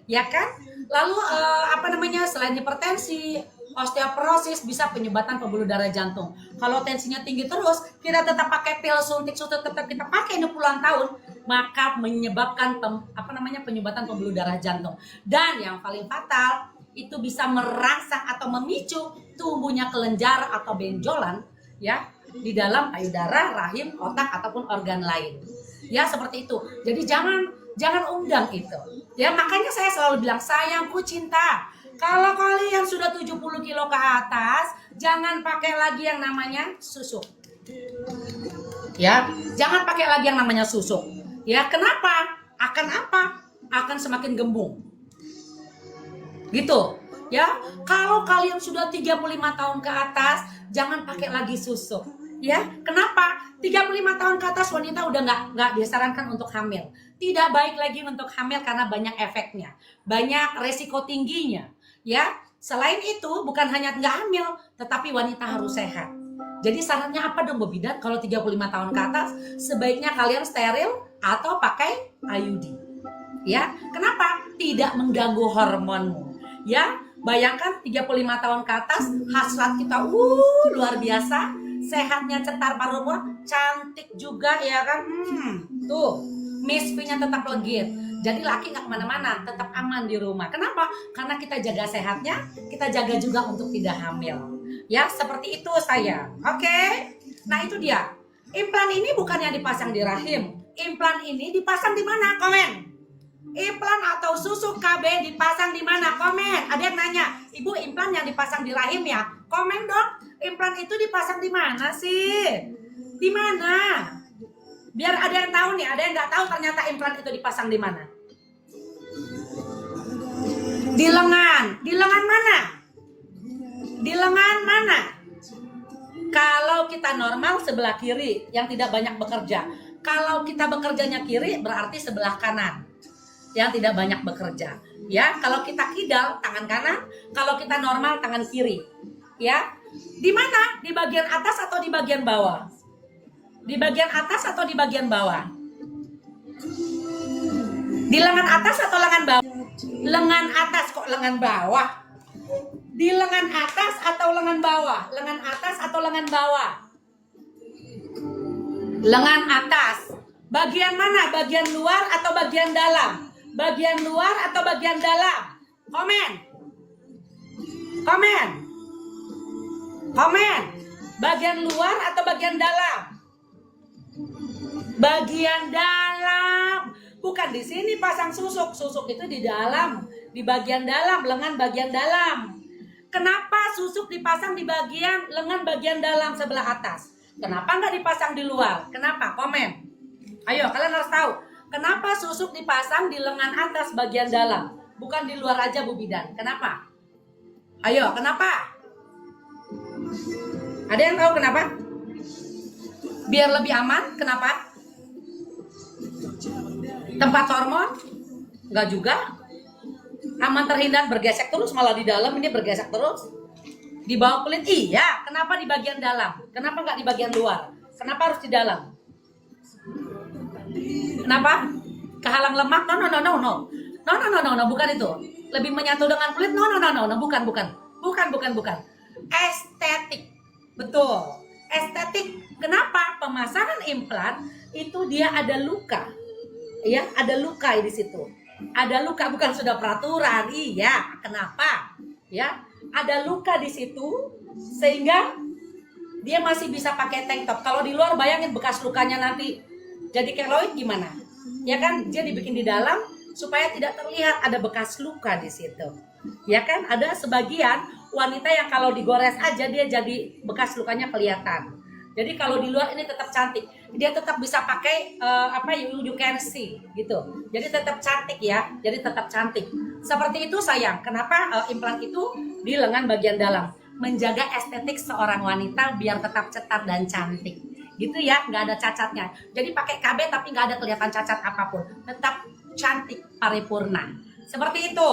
ya kan? Lalu selain hipertensi, osteoporosis bisa penyumbatan pembuluh darah jantung. Kalau tensinya tinggi terus, kita tetap pakai pil suntik tetap kita pakai ini puluhan tahun, maka menyebabkan penyumbatan pembuluh darah jantung. Dan yang paling fatal itu bisa merangsang atau memicu tumbuhnya kelenjar atau benjolan ya di dalam payudara, rahim, otak ataupun organ lain. Ya seperti itu. Jadi jangan undang itu. Ya makanya saya selalu bilang sayangku cinta. Kalau kalian sudah 70 kilo ke atas, jangan pakai lagi yang namanya susuk. Ya, jangan pakai lagi yang namanya susuk. Ya, kenapa? Akan apa? Akan semakin gembung. Gitu. Ya, kalau kalian sudah 35 tahun ke atas, jangan pakai lagi susuk. Ya, kenapa? 35 tahun ke atas wanita udah nggak disarankan untuk hamil. Tidak baik lagi untuk hamil karena banyak efeknya, banyak resiko tingginya. Ya, selain itu bukan hanya nggak hamil, tetapi wanita harus sehat. Jadi sarannya apa dong Bu Bidan? Kalau 35 tahun ke atas, sebaiknya kalian steril atau pakai IUD. Ya, kenapa? Tidak mengganggu hormonmu. Ya, bayangkan 35 tahun ke atas, hasrat kita luar biasa, sehatnya cetar parumur, cantik juga ya kan? Tuh, Miss P-nya tetap legit. Jadi laki nggak kemana-mana, tetap aman di rumah. Kenapa? Karena kita jaga sehatnya, kita jaga juga untuk tidak hamil. Ya, seperti itu saya. Oke? Nah itu dia. Implan ini bukan yang dipasang di rahim. Implan ini dipasang di mana? Komen. Implan atau susuk KB dipasang di mana? Komen. Ada yang nanya, Ibu implan yang dipasang di rahim ya? Komen dong. Implan itu dipasang di mana sih? Di mana? Biar ada yang tahu nih, ada yang nggak tahu ternyata implan itu dipasang di mana? Di lengan. Di lengan mana? Di lengan mana? Kalau kita normal sebelah kiri yang tidak banyak bekerja. Kalau kita bekerjanya kiri berarti sebelah kanan yang tidak banyak bekerja. Ya, kalau kita kidal tangan kanan, kalau kita normal tangan kiri. Ya. Di mana? Di bagian atas atau di bagian bawah? Di bagian atas atau di bagian bawah? Di lengan atas atau lengan bawah? Lengan atas, kok lengan bawah? Di lengan atas atau lengan bawah? Lengan atas atau lengan bawah? Lengan atas. Bagian mana? Bagian luar atau bagian dalam? Bagian luar atau bagian dalam? Komen. Komen. Komen. Bagian luar atau bagian dalam? Bagian dalam. Bukan di sini pasang susuk. Susuk itu di dalam, di bagian dalam, lengan bagian dalam. Kenapa susuk dipasang di bagian lengan bagian dalam sebelah atas? Kenapa nggak dipasang di luar? Kenapa? Komen. Ayo, kalian harus tahu. Kenapa susuk dipasang di lengan atas bagian dalam? Bukan di luar aja Bu Bidan. Kenapa? Ayo, kenapa? Ada yang tahu kenapa? Biar lebih aman. Kenapa? Tempat hormon? Enggak juga. Aman terhindar bergesek terus, malah di dalam ini bergesek terus. Di bawah kulit iya. Kenapa di bagian dalam? Kenapa nggak di bagian luar? Kenapa harus di dalam? Kenapa? Kehalang lemak? No, bukan itu. Lebih menyatu dengan kulit? No, bukan. Estetik. Betul. Estetik. Kenapa? Pemasangan implan itu dia ada luka. Ya, ada luka di situ. Ada luka, bukan sudah peraturan. Iya, kenapa? Ya, ada luka di situ sehingga dia masih bisa pakai tank top. Kalau di luar bayangin bekas lukanya nanti jadi keloid gimana? Ya kan, dia dibikin di dalam supaya tidak terlihat ada bekas luka di situ. Ya kan, ada sebagian wanita yang kalau digores aja dia jadi bekas lukanya kelihatan. Jadi kalau di luar ini tetap cantik. Dia tetap bisa pakai you can see gitu. Jadi tetap cantik ya. Jadi tetap cantik. Seperti itu sayang. Kenapa implan itu di lengan bagian dalam? Menjaga estetik seorang wanita biar tetap cetar dan cantik. Gitu ya, nggak ada cacatnya. Jadi pakai KB tapi nggak ada kelihatan cacat apapun. Tetap cantik paripurna. Seperti itu.